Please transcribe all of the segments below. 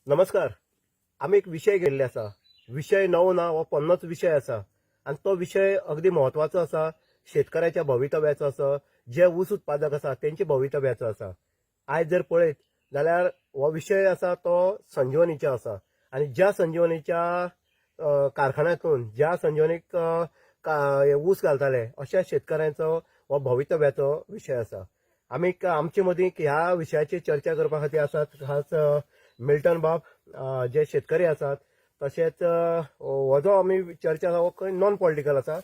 नमस्कार. आम्ही एक विषय घेतले असा. विषय नवो ना हो पन्नाच विषय असा आणि तो विषय अगदी महत्वाचो असा. शेतकऱ्याच्या भवितव्याचो असा. जे ऊस उत्पादक असा त्यांचे भवितव्याचो असा. आज जर पळयत जाल्यार हो विषय असा तो संजीवनीचो असा आणि ज्या संजीवनीच्या कारखान्यातून ज्या संजीवनीक ऊस घालताले अशा शेतकऱ्यांचो हो भवितव्याचो विषय असा. आमी आमचे मदीं ह्या विशयाचेर चर्चा करपा खातीर आसात खास मिल्टन बाब जे शेतकरी आसात. तशेंच हो जो आमी चर्चा आसा हो नॉन पॉलिटिकल आसा.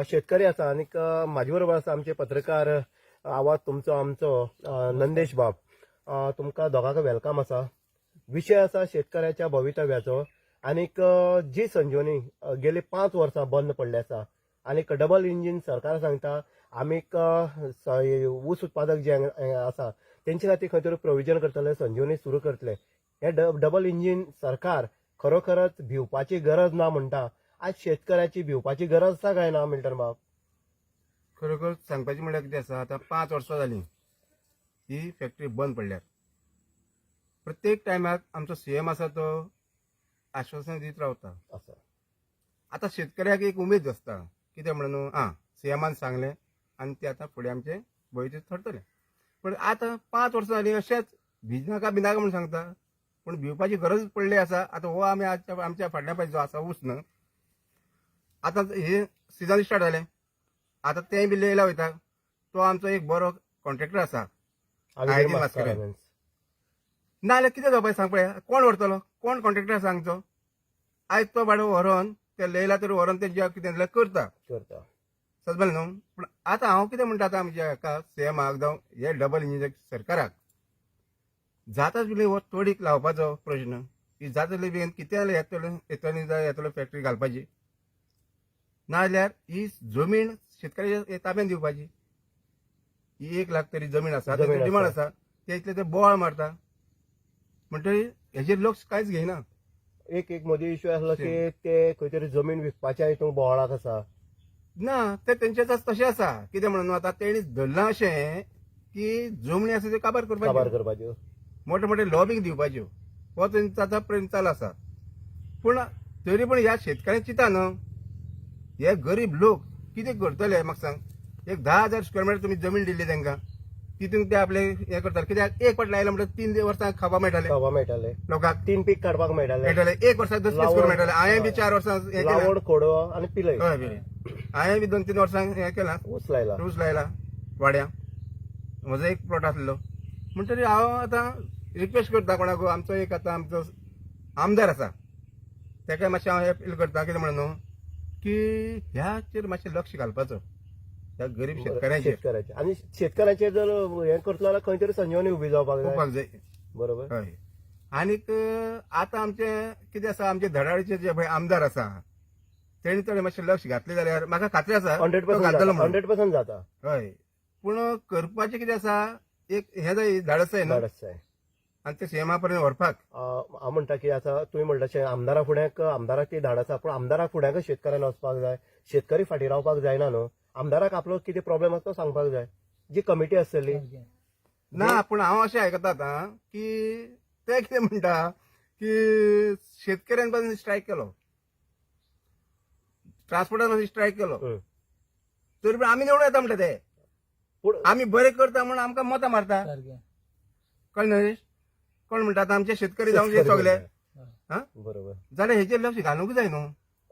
शेतकरी आसा आनीक म्हाजे बरोबर आसा आमचे पत्रकार आवाज तुमचो आमचो नंदेश बाब. तुमकां दोगांक वेलकम आसा. विषय आसा शेतकऱ्याच्या भवितव्याचो आनीक जी संजीवनी गेली 5 वर्सां बंद पडली आसा आनीक डबल इंजीन सरकार सांगता आमीक ऊस उत्पादक जे आसा तेंचे खातीर खंय तरी प्रोविजन करतले, संजीवनी सुरू करतले. हे डबल इंजीन सरकार खरोखरच भिवपाची गरज ना म्हणटा. आज शेतकऱ्याची भिवपाची गरज आसा काय ना मिल्टन बाब? खरोखर सांगपाचें म्हळ्यार कितें आसा, आतां 5 वर्सां जालीं ही फॅक्टरी बंद पडल्यात. प्रत्येक टायमाक आमचो सीएम आसा तो आश्वासन दीत रावता. आतां शेतकऱ्याक एक उमेद आसता कितें म्हणून सीएमान सांगलें आनी ते आतां फुडें आमचे भविश्य ठरतलें. पण आतां 5 वर्सां जालीं अशेंच भिजनाका म्हणून सांगता. पूण भिवपाची गरज पडली आसा. आतां हो आमी आमच्या फाटल्या पाशी जो आसा ऊस न्हय, आतां हे सिजन स्टार्ट जालें. आतां तेंय बी लेयला वयता. तो आमचो एक बरो कॉन्ट्रॅक्टर आसा ना जाल्यार कितें जावपाचें सांग पळया. कोण व्हरतलो? कोण कॉन्ट्रॅक्टर सांगचो? आयज तो भाडो व्हरोन ते लेयला तर व्हरोन ते जें कितें जाल्यार करता सजबल न्हू. पूण आतां हांव कितें म्हणटा आतां आमच्या हाका सीएमाक जावं हे डबल इंजीन सरकाराक जाता तितले हो तोडीक लावपाचो प्रश्न की जाता तितले बेगीन कितें येतलो फॅक्टरी घालपाची. नाजाल्यार ही जमीन शेतकऱ्याच्या ताब्यात दिवपाची. ही 1 लाख तरी जमीन आसा, डिमांड आसा, ते इतले ते बोवाळ मारता म्हणटकीर हेजेर लक्ष कांयच घेयना. एक मदीं इश्यू आसलो की ते खंय तरी जमीन विकपाच्या हितून बोवाळाक आसा. ना ते तेंचेच तशें आसा. कितें म्हणून आतां तेणी धरलां अशें की जमनी आसा त्यो काबार करपाच्यो, मोठे मोठे लॉबींग दिवपाच्यो. हो तांचा प्रयत्न चालू आसा. पूण तरी पूण ह्या शेतकऱ्यांक चिंता न्हू. हे गरीब लोक कितें करतले म्हाका सांग. एक 10,000 स्क्वेअर मिटर तुमी जमीन दिल्ली तांकां, तितून ते आपले हे करताले. कित्याक एक फावट लायला म्हणल्यार 3 वर्सां खावपाक मेळटाले लोकांक. 3 पीक काडपाक मेळटाले. 1 वर्साक 10 पीस करूंक मेळटाले. हांवें बी 4 वर्सां हे केलें. लागवड खोडो आनी पिलय. हांवें बी 2-3 वर्सां हे केलां. ऊस लायला वाड्या. म्हजो एक प्लॉट आसलो. म्हणटकीर हांव आतां रिक्वेस्ट करता कोणाक. आमचो एक आतां आमचो आमदार आसा ताका मातशें हांव अपील करता. कितें म्हणून की ह्याचेर मातशें लक्ष घालपाचो ह्या गरीब शेतकऱ्याचेर. आनी शेतकऱ्याचेर जर हे करतलो जाल्यार खंय तरी संजीवनी उबी जावपाक जाय. बरोबर. हय. आनीक आतां आमचे कितें आसा, आमचे धडाडीचे जे पळय आमदार आसा तेणी थोडें मातशें लक्ष घातलें जाल्यार म्हाका खात्री आसा 100% जाता. हय. पूण करपाचें कितें आसा, एक हे जाय धाडस जाय न्हू. आनी ते सीएमा पर्यंत व्हरपाक. हांव म्हणटा की आतां तुवें म्हणटा तशें आमदाराक ती धाड आसा. पूण आमदाराक फुड्याक शेतकऱ्यान वचपाक जाय. शेतकरी फाटीं रावपाक जायना न्हू. आमदाराक आपलो कितें प्रॉब्लेम आसा तो सांगपाक जाय. जी कमिटी आसतली ना. पूण हांव अशें आयकता आतां की ते कितें म्हणटा की शेतकऱ्यान पण स्ट्रायक केलो, ट्रान्सपोर्टान स्ट्रायक केलो, तरी पूण आमी निवडून येता म्हणटा ते. आमी बरें करता म्हणून आमकां मतां मारता. कळ्ळें नरेश? कोण म्हणटा आतां आमचे शेतकरी जावन जे सगळे बरोबर जाल्यार हेचेर लक्ष घालूंक जाय न्हू.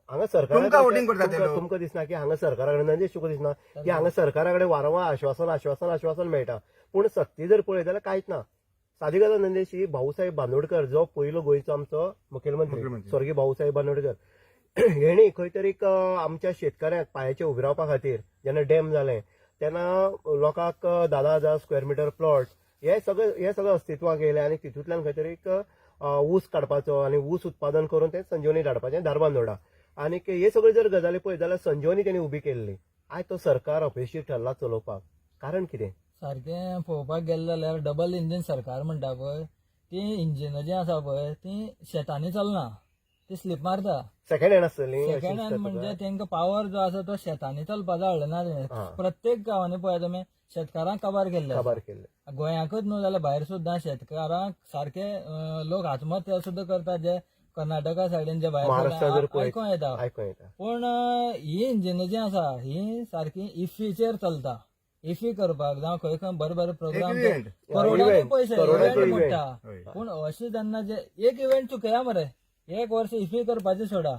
हांगा सरकार तुमकां वोटिंग करता ते लोक. तुमकां दिसना की हांगा सरकारा कडेन तुका दिसना की हांगा सरकारा कडेन वारंवार आश्वासन मेळटा पूण सत्य जर पळयत जाल्यार कांयच ना. सादी गजाल नंदेश ही भाऊसाहेब बांदोडकर जो पयलो गोंयचो आमचो मुखेलमंत्री स्वर्गीय भाऊसाहेब बांदोडकर हेणी खंय तरी आमच्या शेतकऱ्यांक पांयाचेर उबे रावपा खातीर जेन्ना डॅम जालें तेन्ना लोकांक 10,000 स्क्वेअर मिटर प्लॉट हे सगळें अस्तित्वाक येयलें आनी तितूंतल्यान खंय तरी ऊस काडपाचो आनी ऊस उत्पादन करून ते संजीवनी धाडपाचें धारबांदोडा. आनी हे सगळे जर गजाली पळयत जाल्यार संजीवनी तेणी उबी केल्ली. आयज तो सरकार अपेक्षीत ठरला चलोवपाक. कारण कितें? सारकें पळोवपाक गेलें जाल्यार डबल इंजीन सरकार म्हणटा पळय ती इंजिनां जी आसा पळय ती शेतांनी चलना. ती स्लिप मारता. सेकंड हँड आसतली अशी सेकंड हँड दिसता म्हणजे तुका. तांकां पावर जो आसा तो शेतांनी चलपाचो हाडलो हा. ना. प्रत्येक गांवांनी पळय तुमी शेतकारांक काबार केल्ले आसा. काबार केल्ले. गोंयाकूच न्हू जाल्यार भायर सुद्दां शेतकारांक सारखे लोक आत्महत्या सुद्दां करतात जे कर्नाटका सायडीन जे भायर महाराष्ट्रा जर सगळ्यांक पळयत आयकूं येता. आयकूं येता. पूण ही इंजिनां जी आसा ही सारखी इफ्फीचेर चलता. इफ्फी करपाक जावं खंय खंय बरे बरे प्रोग्राम इव्हेंट करोडांनी इव्हेंट, पयशे करोडाचे इव्हेंट इव्हेंट. मोडटा. हय. पूण अशें जेन्ना जे एक इव्हेंट चुकया मरे, एक वर्स इफ्फी करपाचे सोडा,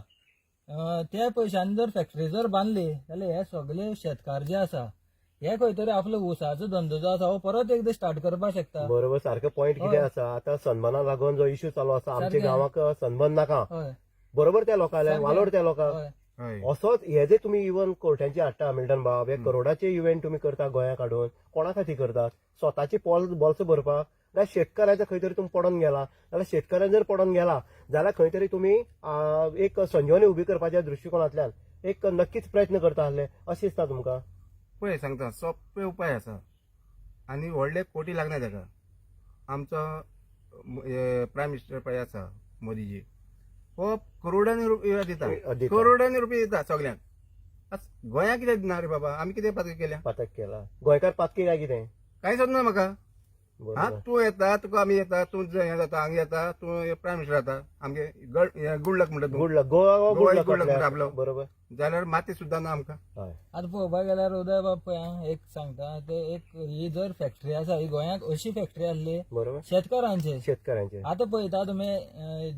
त्या पयशांनी जर फॅक्टरी जर बांदली जाल्यार हे सगळे शेतकार जे आसा हे खंय तरी आपलो ऊसाचो धंदो जो आसा हो परत एकदा स्टार्ट करपाक शकता. बरोबर सारखं पॉइंट कितें हय. आसा आतां सनबर्ना लागून जो इश्यू चालू आसा आमच्या सारकें. गांवाक सनबर्न नाका हय बरोबर त्या लोकांक सारकें. वालोर त्या लोकांक हय हय. असोच हे जे तुम्ही इव्हन कोर्टांची हाडटा मिल्टन बाब हे करोडाचे इव्हेंट तुम्ही करता गोंया काडून कोणा खातीर करतात स्वताची बोल्स भरपाक काय शेतकाराच्या खंय तरी तुम्ही पडून गेला जाल्यार शेतकऱ्यान जर पडून गेला जाल्यार खंय तरी तुम्ही एक संजीवनी उभी करपाच्या दृश्टिकोनांतल्यान एक नक्कीच प्रयत्न करता आसले अशें दिसता तुमकां. पळय सांगता सोंपे उपाय आसा आनी व्हडले कोटी लागना ताका. आमचो प्रायम मिनिस्टर पळय आसा मोदीजी हो करोडांनी रुपया दिता. दिता. करोडांनी रुपया दिता सगळ्यांक. गोंयांक कितें दिना रे बाबा आमी कितें पातक केल्या पातक केला गोंयकार पातकी काय कितें कांय समजना म्हाका. हा बरोबर तूं येता तुका आमी येता तूं हें जाता हांगा येता तूं प्रायम मिनिस्टर जाता आमगे गुड लक म्हणटा तूं good luck Goa Goa good is luck good luck म्हणटा आपलो. बरोबर. जाल्यार माती सुद्दां ना आमकां. हय आतां पळोवपाक गेल्यार उदय बाब पळय एक सांगता ते एक ही जर फॅक्टरी आसा ही गोंयांत अशी फॅक्टरी आसली बरोबर शेतकारांची. शेतकऱ्यांचे आतां पळयता तुमी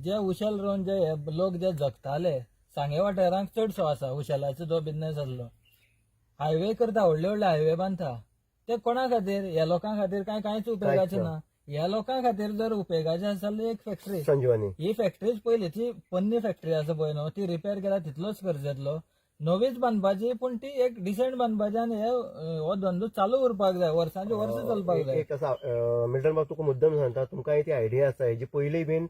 जे उशेल रोवन जे हे लोक जे जगताले सांगे वाठारांक चडसो आसा उशेलाचो जो बिझनेस आसलो हायवे करता व्हडले व्हडले हायवे बांदता ते कोणा खातीर ह्या लोकां खातीर कांयच उपेगाचें ना. ह्या लोकां खातीर जर उपेगाचें आसा जाल्यार एक फॅक्टरी संजीवनी ही फॅक्टरीच पयलींची पन्नी फॅक्टरी आसा पळय न्हू ती रिपेर केल्यार तितलोच खर्च येतलो. नवीच बांदपाची पूण ती एक डिसेंट बांदपाची आनी हो धंदो चालू उरपाक जाय वर्सांची वर्सां चलपाक जाय. एक आसा मिल्टन बाब तुका मुद्दम सांगता तुमकां ती आयडिया आसा हेजी पयलीं बीन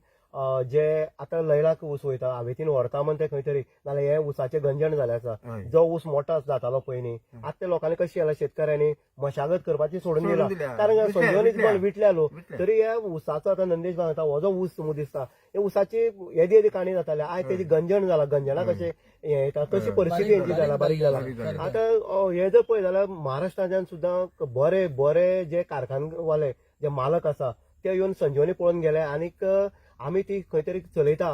जे आतां लयलाक ऊस वयता हावेतीन व्हरता म्हण ते खंय तरी नाल्यार हे ऊसाचे गंजण जाले आसा हय. जो ऊस मोठो जातालो पयलीं आतां त्या लोकांनी कशें केलां शेतकऱ्यांनी मशागत करपाची सोडून सोडून दिला दिल्या. कारण विटल्या, संजीवनीच विटल्या. बंद विटल्यालो विटल्या. तरी ह्या ऊसाचो आतां नंदेश सांगता हो जो ऊस समूह दिसता हे ऊसाची येदी येदी काणी जाताले आयज तेजी गंजण जाला गंजना कशें हे येता तशी परिस्थिती बारीक- हेंची जाला बारीक जाला. बारीक जाला. आतां हे जर पळय जाल्यार महाराष्ट्रांतल्यान सुद्दां बरे बरे जे कारखानवाले जे मालक आसा ते येवन संजीवनी पळोवन गेले आनीक आमी ती खंय तरी चलयता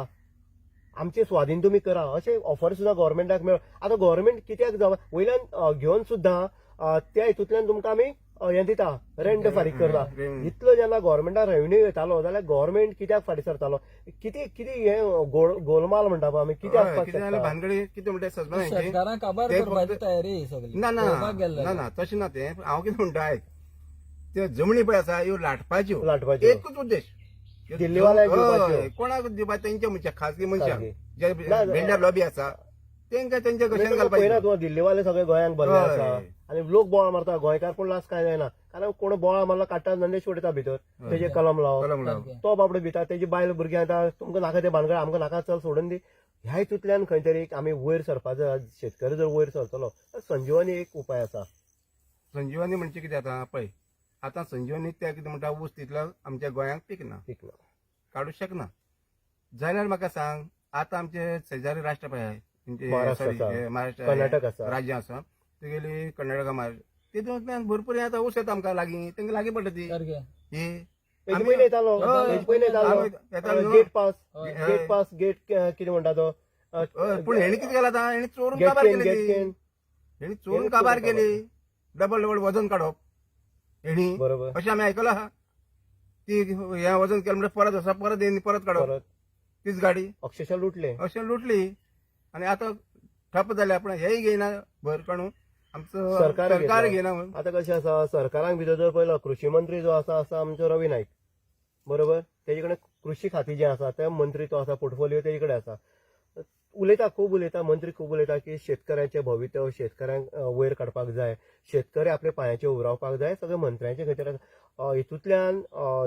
आमचे स्वाधीन तुमी करा अशें ऑफर सुद्दां गव्हर्मेंटाक मेळ. आतां गव्हर्मेंट कित्याक वयल्यान घेवन सुद्दां त्या हितूंतल्यान तुमकां आमी हें दिता रेंट फारीक करता. रेव्हेन्यू. इतलो जेन्ना गव्हर्मेंटाक रेव्हेन्यू येतालो जाल्यार गव्हर्मेंट कित्याक फाटीं सरतालो कितें कितें हें गोलमाल म्हणटा पळय आमी कितें हय, आसपाक कितें जाल्यार शकता. भानगडी कितें म्हणटा सजमन हेंची. शेतकारांक काबार ते करपाची फक्त- तयारी ही सगळी ना ना पळोवपाक गेल्ले ना ना तशें ना तें हांव कितें म्हणटा आयक त्यो जमनी पळय आसा ह्यो लाटपाच्यो लाटपाच्यो. एकूच उद्देश दिल्लीवाल्यांक हय, दिवपाच्यो. कोणाक दिवपा तेंच्या मनशाक खाजगी मनशाक खाजगी. जे ना, बिल्डर लॉबी आसा तेंकां तेंच्या कशें पळयना घालपाचें तूं दिल्लीवाले सगळे गोंयांक भरले हय. आसा आनी लोक बोवाळ मारता गोंयकार पूण लास्ट काय जायना कारण कोण बोवाळ मारला काडटा नंदेश उडयता भितर तेजे कलम लाव कलम लाव. सारकें. तो बाबडो भिता तेजी बायल भुरगीं आतां तुमकां नाका ते भानगड आमकां नाका चल सोडून दी ह्या हितूंतल्यान खंय तरी आमी वयर सरपाचो शेतकरी जर वयर सरतलो तर संजीवनी एक उपाय आसा. संजीवनी म्हणजे कितें जाता पळय आतां संजीवनी ते कितें म्हणटा ऊस तितलो आमच्या गोंयांक पिकना ठीक ना काडूं शकना जाल्यार म्हाका सांग आतां आमचे शेजारी राष्ट्र पळय महाराष्ट्र आसा. महाराष्ट्र कर्नाटक आसा. राज्य आसा तुगेली कर्नाटका महाराष्ट्र तितूंतल्यान भरपूर आतां ऊस येता आमकां लागीं तेंका लागीं पडटा ती सारकें. ही हेजे आमी- पयलीं येतालो हय, हेजे पयलीं येतालो येतालो न्हू. गेट पास हय. गेट पास गेट कितें म्हणटा तो हय, पूण हेणी कितें केलां आतां हेणी चोरून गेट काबार केन केली गेट ती. केन हेणी चोरून हेणी काबार चोरून केली डबल डबल वजन काडप हेणी बरोबर अशें आमी आयकलां आहा ती हें वजन केलें म्हणजे परत आसा परत येयन परत काडप परत तीच गाडी अक्षरशः लुटले. अशें लुटली आनी आतां ठप जाल्या पूण हेय घेयना भर काडून आमचो सरकार सरकार घेतला. घेयना म्हणून. आता कशें आसा सरकारांक भितर जर पळयलो कृषी मंत्री जो आसा आमचो रवी नायक बरोबर तेजे कडेन कृषी खाती जें आसा ते मंत्री तो आसा पोर्टफोलिओ तेजे कडेन आसा उलयता खूब उलयता मंत्री खूब उलयता की शेतकऱ्यांचें भवितव्य शेतकऱ्यांक वयर काडपाक जाय शेतकरी आपल्या पांयाचेर उबरावपाक जाय सगळे मंत्र्यांचे खंय हितूंतल्यान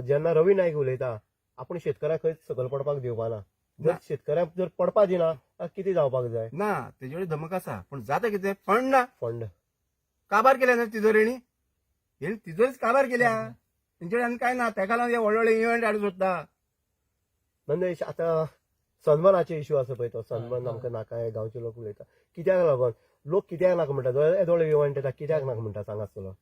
जेन्ना रवी नायक उलयता आपूण शेतकऱ्यांक खंय सकयल पडपाक दिवपाना जर ना. शेतकऱ्यांक जर पडपा दिना कितें जावपाक जाय ना तेजे कडेन धमक आसा पूण जाता कितें फंड ना फंड काबार केल्या ना तिजोरीणी हेणी तिजोरीच काबार केल्या तेंचे कडेन आनी कांय ना तेका लागून हे व्हडले व्हडले इव्हेंट हाडूं सोदता नंदेश आता सनबर्नाचे इश्यू आसा पळय तो सनबर्न आमकां नाका हे गांवचे लोक उलयता कित्याक लागून लोक कित्याक नाका म्हणटा येदोळे इव्हेंट येता कित्याक नाका म्हणटा सांग आसतलो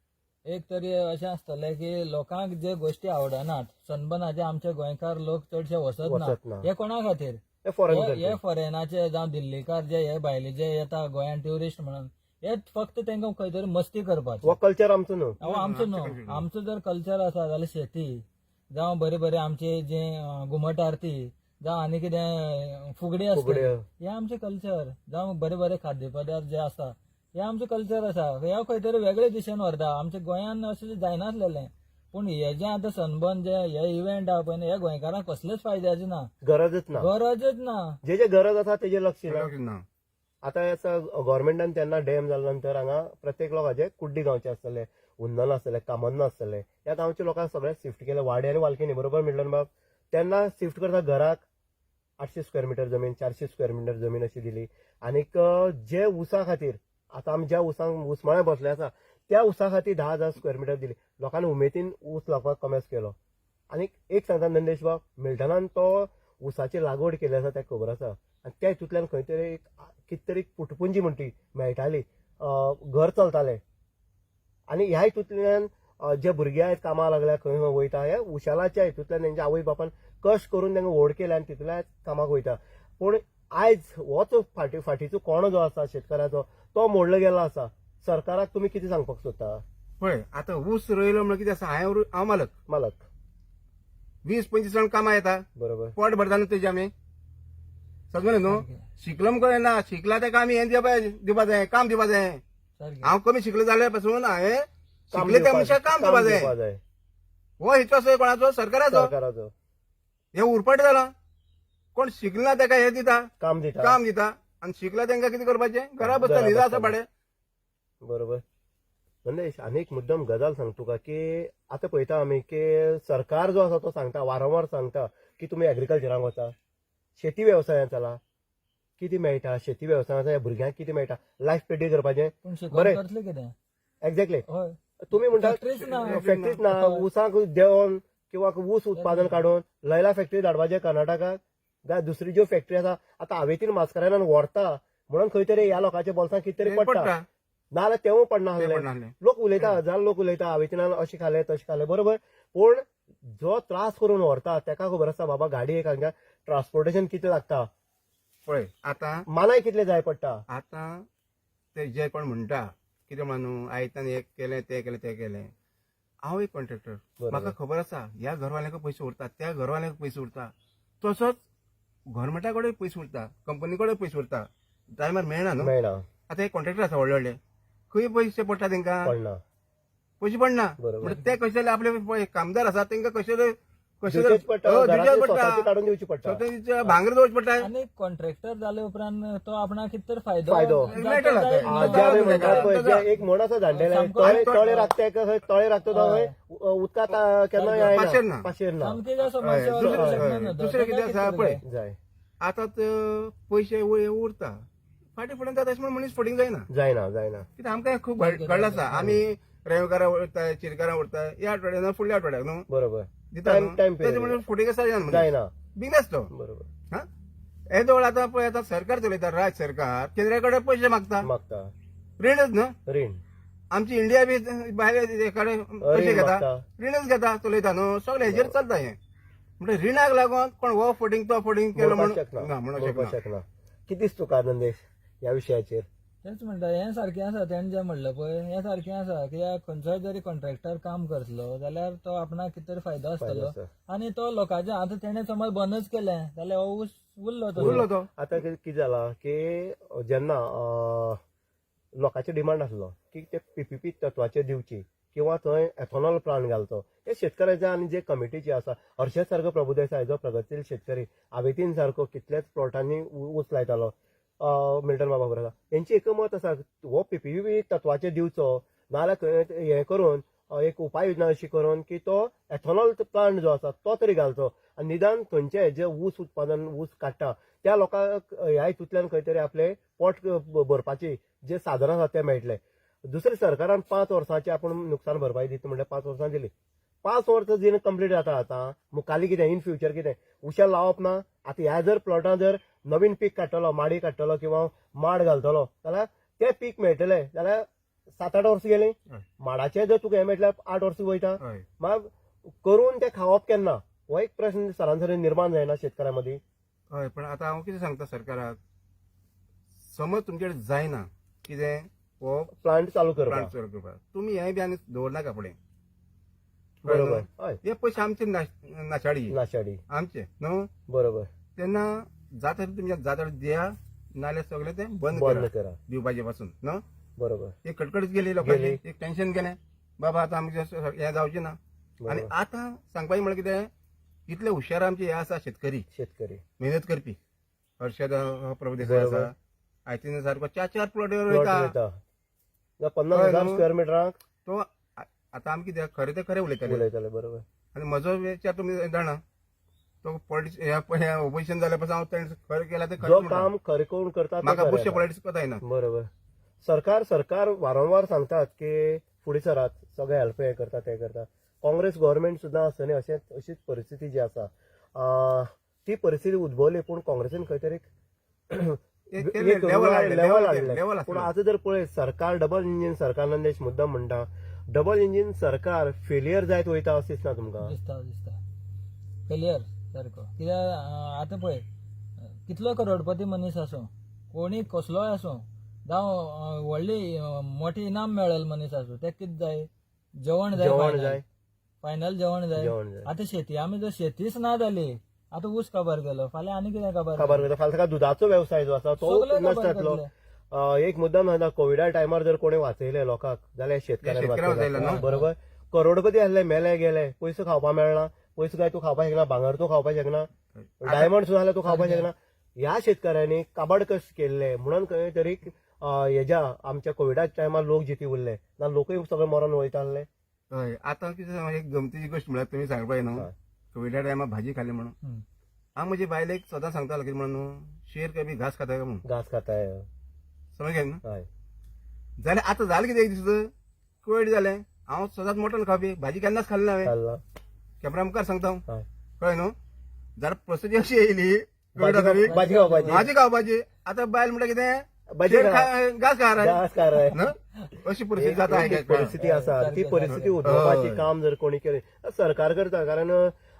एक तरी अशें आसतलें की लोकांक जे गोश्टी आवडनात सनबर्नाचे आमचे गोंयकार लोक चडशे वचत वचत ना ना. हे कोणा खातीर हे फॉरेन हे फॉरेनाचे जावं दिल्लीकार जे हे भायले जे येता गोंयान ट्युरिस्ट म्हणून हे फक्त तांकां खंय तरी मस्ती करपाची हो कल्चर आमचो न्हू आमचो न्हू आमचो जर कल्चर आसा जाल्यार शेती जावं बरे बरे आमचे जे घुमट आरती जावं आनी कितें फुगडी आसता फुगड्यो. हे आमचे कल्चर जावं बरे बरे खाद्यपदार्थ जे आसा हे आमचे कल्चर आसा हे खंय तरी वेगळे दिशेन व्हरता आमच्या गोंयान अशें जायनासलेलें पूण हे जे आतां सनबर्न जे हे इव्हेंट आहा पळय हे गोंयकारांक कसलेच फायद्याचे ना गरजच ना गरजच ना जे गरज आसा तेजे लक्ष ना ना आता गव्हर्नमेंटान तेन्ना डॅम जाल्या नंतर हांगा प्रत्येक लोकांचे कुड्डी गांवचे आसतले उन्नन आसतले कामन्न आसतले ह्या गांवच्या लोकांक सगळे शिफ्ट केले वाडे आनी वालकेनी बरोबर मिडलन बाब तेन्ना शिफ्ट करता घराक 800 स्क्वेअर मिटर जमीन 400 स्क्वेअर मिटर जमीन अशी दिली आनीक जे उसा खातीर आता आमी ज्या उसांक उसमाळे बसले आसा त्या उसा खातीर 10,000 स्क्वेअर मिटर दिली लोकांनी उमेदीन ऊस लावपाक कमेस केलो आनीक एक सांगता नंदेश बाब मिल्टनान तो उसाची लागवड केली आसा तेका खबर आसा आनी त्या हितूंतल्यान खंय तरी कित तरी पुटपुंजी म्हणटी मेळटाली घर चलतालें आनी ह्या हितूंतल्यान जे भुरगे आयज कामाक लागल्या खंय खंय वयता हे उशालाच्या हितूंतल्यान तेंच्या आवय बापान कश्ट करून तांकां व्हड केले आनी तितूंतल्यान कामाक वयता पूण आयज होच फाटीचो कोणो जो आसा शेतकाराचो तो मोडलो गेलो आसा सरकाराक तुमी कितें सांगपाक सोदता पळय आतां ऊस रोयलो म्हणल्यार कितें आसा हांव मालक मालक 20-25 जाण कामां येता बरोबर पोट भरता न्हू तेजे आमी सगळें न्हू शिकलो म्हणून ना शिकला तेका आमी हें दिवपा जाय काम दिवपा जाय सारकें. हांव कमी शिकलो जाल्या पासून हांवें शिकले त्या मनशाक काम दिवपा जाय हो हिचो कोणाचो सरकाराचो सरकाराचो हे उरपाट जाला कोण शिकला तेका हे दिता काम दिता काम दिता आणि शिकला तेंका कितें करपाचें घरा बसता न्हिदा आसा भाडे बरोबर नंदेश आनी एक मुद्दम गजाल सांग तुका की आतां पळयता आमी की सरकार जो आसा तो सांगता वारंवार सांगता की तुमी एग्रीकल्चराक वचा शेती वेवसायांत चला कितें मेळटा शेती वेवसायांत ह्या भुरग्यांक कितें मेळटा लायफ पेडी करपाचें पूण शिकून बरें. करतले कितें एक्झॅक्टली हय तुमी म्हणटा फॅक्टरीच ना. फॅक्टरीच ना ऊसाक देंवन किंवा ऊस उत्पादन काडून लयला फॅक्टरी धाडपाचें कर्नाटकाक काय दुसरी ज्यो फॅक्टरी आसा आतां हावेतीन मास्करायनान व्हरता म्हणून खंय तरी ह्या लोकांच्या बोल्सांत कितें तरी पडटा पडटा नाल्यार तेवूय पडना ते आसलें पडना आसलें. लोक उलयता हजार लोक उलयता हावेतीनान अशें खालें तशें खालें बरोबर पूण जो त्रास करून व्हरता तेका खबर आसा बाबा गाडयेक हांगा ट्रान्सपोर्टेशन कितें लागता पळय आतां मानाय कितलें जाय पडटा आतां ते जे कोण म्हणटा कितें म्हणू आयतान हे केलें ते केलें ते केलें हांव एक कॉन्ट्रॅक्टर बरोबर. म्हाका खबर आसा ह्या घरवाल्यांक पयशे उरता त्या घरवाल्यांक पयशे उरता तसोच गव्हर्मेंटा कडेन पयशे उरता कंपनी कडेन पयशे उरता टायमार मेळना न्हू मेळना आतां हे कॉन्ट्रॅक्टर आसा व्हडले व्हडले खंय पयशे पडटा तेंकां पडना पयशे पडना बरोबर. म्हणजे ते कशे आपले पळय कामदार आसा तेंकां कशे दिवचेच पडटा घरांतली स्वताची काडून दिवची पडटा स्वताचे भांगर दवरचे पडटा आनी कॉन्ट्रॅक्टर जाले उपरांत तो आपणाक कितें तर फायदो. जाता जायत न्हू. जे आमी म्हणटात पळय जे एक म्हण आसा जाणटेले तळे राखता तळे राखता थंय उदकांत केन्ना पाशेरना. पाशेरना सामकी ज्या समस्या हय, करूंक दुसरें- शकना न्हू. दुसरें कितें आसा पळय जाय आतां पयशे उरता फाटीं फुडें जाता अशें म्हण मनीस फटींग जायना जायना जायना कित्याक आमकां खूब कळ्ळें आसा आमी रविकारां उरताय चिरकारां उरताय ह्या आठवड्यान फुडल्या आठवड्याक न्हू बरोबर दिता टायम न्हू टायम तेजे म्हणून फुटींग आसा जायना बिगनेस तो बरोबर हा हे जवळ आतां पळय आतां सरकार चलयता राज्य सरकार केंद्रा कडेन पयशे मागता मागता रीणच न्हू रीण आमची इंडिया बी भायर कडेन पयशे रीण घेता मागता रीणच घेता चलयता न्हू सगळे हेजेर चलता हें म्हणजे रिणाक लागून कोण हो फुटींग तो फुटींग केलो म्हणपाक म्हणून शकना म्हणून म्हणपाक शकना शकना कितेंच तुका नंदेश ह्या विशयाचेर तेच म्हणटा हें सारकें आसा तेणें जें म्हणलें पळय हें सारकें आसा कित्याक खंयचोय जरी कॉन्ट्रॅक्टर काम करतलो जाल्यार तो आपणाक कितें तरी फायदो फायदो आसतलो आसा. आनी तो लोकांचे आतां तेणें समज बंदच केलें जाल्यार हो ऊस उरलो उरलो तो तो आतां कितें जाला की जेन्ना लोकांचे डिमांड आसलो की ते पीपीपी तत्वाचे दिवची किंवा थंय एथॉनॉल प्लांट घालचो हे शेतकऱ्याचे आनी जे कमिटीचे आसा हर्षद सारको प्रभुदेसाय जो प्रगतशील शेतकरी हावेतीन सारको कितल्याच प्लॉटांनी ऊस लायतालो मिल्टन बाबा बरोबर तेंची एक मत आसा हो पीपीपी तत्वाचे दिवचो नाल्यार हें करून एक उपाय योजना अशी करून की तो एथॉनॉल प्लांट जो आसा तो तरी घालचो आनी निदान थंयचे जे ऊस उत्पादन ऊस काडटा त्या लोकांक ह्या हितूंतल्यान खंय तरी आपले पोट भरपाची जे साधन आसा ते मेळटले दुसरे सरकारान 5 वर्सांची आपण नुकसान भरपाई दिता म्हणजे 5 वर्सां दिली 5 वर्सां जी कंप्लीट जाता आतां मुखाली कितें इन फ्युचर कितें उशेल लावप ना. आतां ह्या जर प्लॉटां जर नवीन पीक काडटलो, माडी काडटलो किंवा माड घालतलो जाल्यार तें पीक मेळटलें जाल्यार 7-8 वर्सां गेलीं. हय. माडाचें जर तुका हें मेळटल्यार 8 वर्सां वयता. हय मग करून तें खावप केन्ना हो एक प्रश्न सरासरी निर्माण जायना शेतकऱ्यां मदीं. हय पण आतां हांव कितें सांगता सरकाराक, समज तुमचे कडेन जायना कितें हो प्लांट चालू प्लांट करपाक. चालू करपाक, तुमी हें बी आनी दवरनाका फुडें. बरोबर. हय. हे पयशे आमचे नाशाडी नाशाडी. आमचे न्हू. बरोबर. तेन्ना जाता तुमच्या जाता दिया, नाल्यार सगळें तें बंद बंद करा करा. दिवपाचे पासून न्हू. बरोबर. एक कटकट गेली लोकांची, एक टेन्शन गेलें बाबा आतां आमचें हें जावचें ना. आनी बरोबर. आतां सांगपाचें म्हळ्यार कितें, इतले हुशार आमचे हे आसा शेतकरी मेहनत करपी. हर्षद प्रभुदेसाय बरोबर. आसा, आयतीन सारको 4-4 प्लॉटार प्लॉट वयता. वयता. 50,000 न्हू. स्क्वेअर मिटराक तो आतां आमी कितें खरें ते खरें उलयतले. उलयतले. बरोबर. आनी म्हजो विचार तुमी जाणा, तो पॉलिटिक्स ऑपोजिशन जाल्या पासून हांव तेणें खरें केला ते जो खरें म्हणटा. काम खरें करून करता म्हाका तो बुरशे खरें. पॉलिटिक्स कोता येना. बरोबर. सरकार वारंवार सांगतात की फुडें सरात, सगळे हेल्प हे करता ते करता. काँग्रेस गव्हर्नमेंट सुद्दां आसतनी अशीच परिस्थिती जी आसा ती परिस्थिती उद्भवली पूण काँग्रेसीन खंय तरी लेवल हाडले. पूण आतां जर पळयत सरकार डबल इंजिन सरकार नंदेश मुद्दम म्हणटा डबल इंजिन सरकार फेलियर जायत वयता अशें दिसना तुमकां? दिसता फेलियर सारको. कित्याक आतां पळय कितलो करोडपती मनीस आसूं, कोणी कसलोय आसूं, जावं व्हडली मोठी इनाम मेळेल मनीस आसूं, तें कितें जाय, जेवण जाय. फायनल जेवण जाय. आतां शेती आमी जर शेतीच ना जाली, आतां ऊस काबार गेलो, फाल्यां आनी कितें काबार करता. फाल्यां ताका दुधाचो व्यवसाय जो आसा तो नश्ट जातलो. एक मुद्दाम सांगता, कोविडा टायमार जर कोणी वाचयले लोकांक जाल्यार शेतकऱ्यांक वाचयले. बरोबर. करोडपती आसले, मेले गेले, पयसो खावपाक मेळना. पयसो काय तूं खावपाक शकना, भांगर तूं खावपाक शकना, डायमंड सुद्दां जाल्यार तूं खावपाक शकना. ह्या शेतकऱ्यांनी काबाड कश्ट केल्ले म्हणून खंय तरी हेज्या आमच्या कोविडाच्या टायमार लोक जिती उरले ना, लोकूय सगळे मरण वयता आसले. हय. आतां कितें एक गमतीची गोश्ट म्हळ्यार तुमी सांगपाक न्हू, कोविडा टायमार भाजी खाली म्हणून हांव म्हजे बायलेक सदां सांगतालो कितें म्हणून, शेर कभी घास खाता म्हणून. घास खाताय. समज न्हू. हय. जाल्यार आतां जालें कितें एक दीस कोविड जालें, हांव सदांच मटण खावपी, भाजी केन्नाच खाल्ली ना हांवें. खाल्ला. कॅमेरा मुखार सांगता हांव. हय. कळ्ळें न्हू. जाल्यार परिस्थिती अशी येयली भाजी खावपाची. भाजी खावपाची. आतां बायल म्हणटा कितें, भाजी शेर घास खा रे. घास खा रे. न्हू. अशी परिस्थिती जाता एक परिस्थिती आसा ती परिस्थिती उद्भवपाची काम जर कोणी केलें सरकार करता. कारण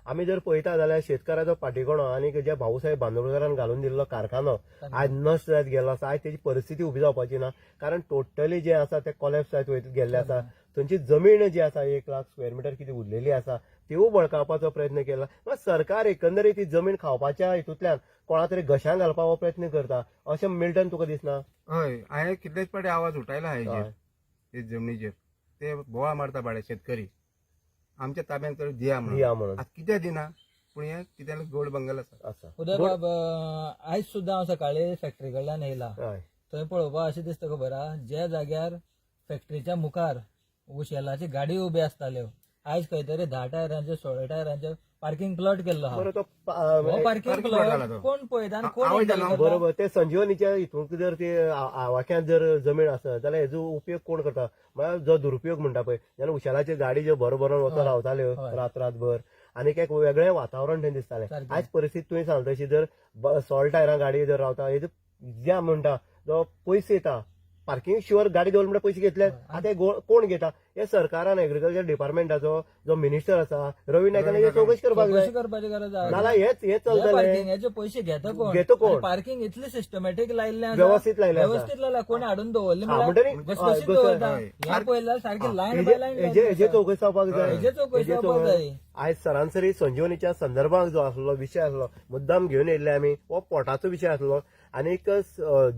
आमी जर पळयता जाल्यार शेतकाराचो फाटीकणो आनी जे भाऊसाहेब बांदोडकरान घालून दिल्लो कारखानो आज नश्ट जायत गेलो आसा. आज तेजी परिस्थिती उबी जावपाची ना, कारण टोटली जे आसा ते कॉलेप्स जायत वयत गेल्ले आसा. थंयची जमीन जी आसा 1 लाख स्क्वेअर मिटर कितें उरलेली आसा त्यो बळकावपाचो प्रयत्न केला. सरकार एकंदरीत ती जमीन खावपाच्या हितूंतल्यान कोणा तरी घशांक घालपाचो प्रयत्न करता अशें मिल्टन तुका दिसना? हय. हांवें कितलेच फावटी आवाज उठयला हाजेर, हे जमनीचेर. ते बोवाळ मारता बाळे शेतकरी, आमच्या ताब्यात तर दिया म्हणून. आतां कित्याक दिना, पूण हे कित्याक गोल्ड बंगल आसा. उदय बाब, आयज सुद्दां हांव सकाळी फॅक्टरी कडल्यान येयला. थंय पळोवपाक अशें दिसता खबर आहा, ज्या जाग्यार फॅक्टरीच्या मुखार उशेलाची गाडी उबी आसताल्यो, आयज खंय तरी 10 टायरांचे 16 टायरांचे पार्किंग प्लॉट केल्लो आहा. पार्किंग प्लॉट कोण पळयता आनी कोण करता? बरोबर. ते संजीवनीच्या हितूंक जर ते आवाक्यांत जर जमीन आसत जाल्यार हेजो उपयोग कोण करता? म्हळ्यार जो दुरुपयोग म्हणटा पळय, जाल्यार उशेलाची गाडी ज्यो भरून वचून रावताल्यो रातभर आनीक एक वेगळें वातावरण थंय दिसतालें. आयज परिस्थिती तुवें सांगता तशी जर 16 टायरां गाडी जर रावता, हेजो जे म्हणटा जो पयशे येता पार्किंग शिवर गाडी दवरले म्हणटा पयशे घेतले. आतां कोण घेता? हे सरकारान एग्रीकल्चर डिपार्टमेंटाचो जो मिनिस्टर आसा रवी नायकान चौकशी करपाक जाय. करपाची गरज आहा. नाल्यार हेच चलतलें. पार्किंगाचे पयशे घेता कोण? पार्किंग इतले सिस्टमॅटिक लायिल्लें आसा, व्यवस्थीत लायला. कोणी हाडून दवरले पळयल्यार सारकी लायन बाय लायन हेजे चौकशी जावपाक जाय. हेजे चौकशी जावपाक जाय. आयज सरासरी संजीवनीच्या संदर्भात जो आसलो विशय आसलो मुद्दाम घेवन येयल्ले आमी, हो पोटाचो विशय आसलो. आनीक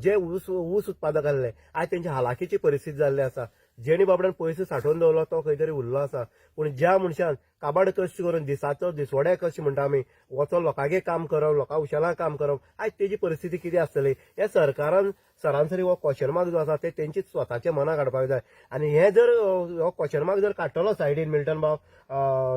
जे ऊस उत्पादक आसले आज तेंची हालाकीची परिस्थिती जाल्ली आसा. जेणी बाबड्यान पयसो सांठोवन दवरलो तो खंय तरी उरलो आसा. पूण ज्या मनशान काबाड कश्ट करून दिसाचो दिसवड्या कश्ट म्हणटा आमी वचोन लोकांगे काम करप, लोकां उशेलां काम करप, आयज तेजी परिस्थिती कितें आसतली हे सरकारान सरासरी हो क्वेश्चन मार्क जो आसा ते तेंची स्वताच्या मनाक काडपाक जाय. आनी हे जर हो क्वेश्चन मार्क जर काडटलो सायडीन मिल्टन बाब,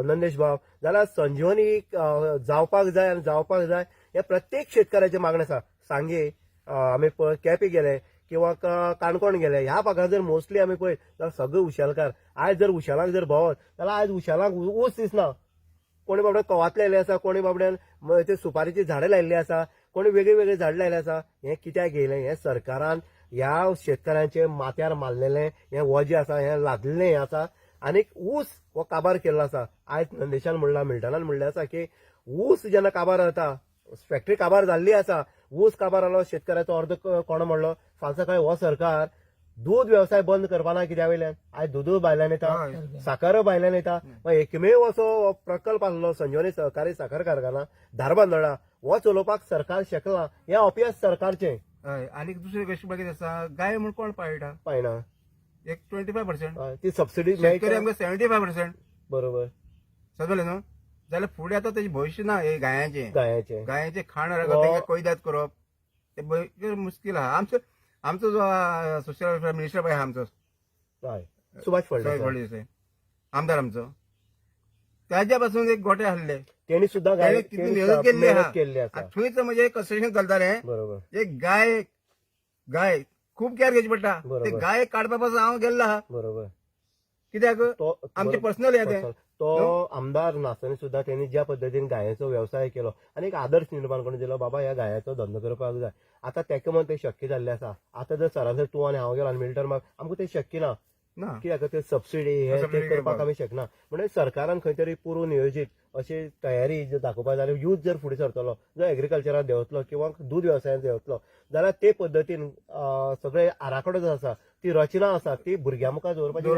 नंदेश बाब, जाल्यार संजीवनी जावपाक जाय आनी जावपाक जाय हे प्रत्येक शेतकाराचे मागणें आसा. सांगे आमी केपें गेले किंवा काणकोण गेले ह्या भागात जर मोस्टली आमी पळयत जाल्यार सगळे उशेलकार आयज जर उशेलाक जर भोंवत जाल्यार आयज उशेलाक ऊस दिसना. कोणी बाबड्यान कवात लायले आसा, कोणी बाबड्यान ते सुपारीची झाडां लायिल्ली आसा, कोणी वेगळी वेगळी झाडां लायिल्ली आसा. हें कित्याक येयलें? हें सरकारान ह्या शेतकारांचे माथ्यार मारलेलें हें वजें आसा, हें लादलेलें आसा. आनीक ऊस हो काबार केल्लो आसा. आयज नंदेशान म्हणला, मिल्टनान म्हणलें आसा की ऊस जेन्ना काबार जाता, फॅक्टरी काबार जाल्ली आसा, ऊस काबार जालो, शेतकऱ्याचो अर्द कोणो म्हणलो फाल्यां सकाळी हो सरकार दूध वेवसाय बंद करपाना कित्या वयल्यान. आयज दूदय भायल्यान येता, साखर भायल्यान येता. एकमेव असो प्रकल्प आसलो संजीवनी सहकारी साखर कारखाना धारबांदोडा, हो चलोवपाक सरकार शकला. हें अपियस सरकारचें. हय. आनी दुसरी गोश्ट कितें आसा, गाय म्हूण कोण पाळटा? पायना. एक 25%. ती सबसिडी शेतकरी आमकां 75%. बरोबर. समजलें न्हू? जाल्यार फुडें आतां तेजें भविश्य ना हे गायांचें. गायांचें खाण हो. कोयदाद करप ते भयंकर मुश्कील आहा. आमचो जो सोशल वेलफेअर मिनिस्टर पळय आहा आमचो सुभाष फळदेसाय आमदार आमचो, ताज्या पासून एक गोटे आहले तेणी सुद्धा कितली मेहनत केल्ली केल्ली आहा. आसा. थंयच म्हणजे कन्स्ट्रक्शन चलतालें. बरोबर. एक गाय खूब केअर घेवची पडटा. बरोबर. ते गाय काडपा पासून हांव गेल्लो आहा. बरोबर. कित्याक आमचे पर्सनल हें तें. तो आमदार नासतना सुद्धा त्यांनी ज्या पद्धतीने गायांचो व्यवसाय केलो आणि एक आदर्श निर्माण करून दिलो, बाबा ह्या गायांचो धंदो करपाक जाय. आता तेका म्हण ते शक्य जाल्लें आसा. आता जर सरासरी तूं आनी हांव गेलो आनी मिल्टन मार्क आमकां ते शक्य ना. कित्याक ते सबसिडी हे ते करपाक आमी शकना. म्हणजे सरकारान खंय तरी पूर्व नियोजीत अशी तयारी दाखोवपाक जाल्यार यूथ जर फुडें सरतलो, जो एग्रीकल्चरांत देंवतलो किंवा दूद व्यवसायात देंवतलो जाल्यार ते पद्दतीन सगळे आराखडो जो आसा, ती रचना आसा, ती भुरग्यां मुखार दवरपाची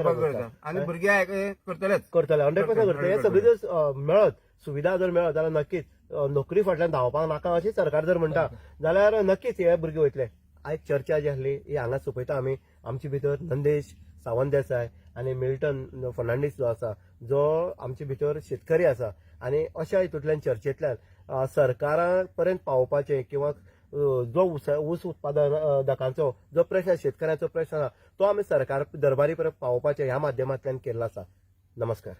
आनी भुरगे करतलेच. 100% करतले. हे सगळे जर मेळत, सुविधा जर मेळत जाल्यार नक्कीच नोकरी फाटल्यान धांवपाक नाका अशें सरकार जर म्हणटा जाल्यार नक्कीच हे भुरगे वयतले. आयज चर्चा जी आसली ही हांगा सोंपयता आमी. आमचे भितर नंदेश सावंत देसाय आनी मिल्टन फर्नांडीस जो आसा, जो आमचे भितर शेतकरी आसा, आनी अशा हितूंतल्यान चर्चेंतल्यान सरकारा पर्यंत पावोवपाचें किंवा जो ऊस उत्पादकांचो जो प्रश्न, शेतकऱ्यांचो प्रश्न आसा तो आमी सरकार दरबारी पर्यंत पावोवपाचें ह्या माध्यमांतल्यान केल्लो आसा. नमस्कार.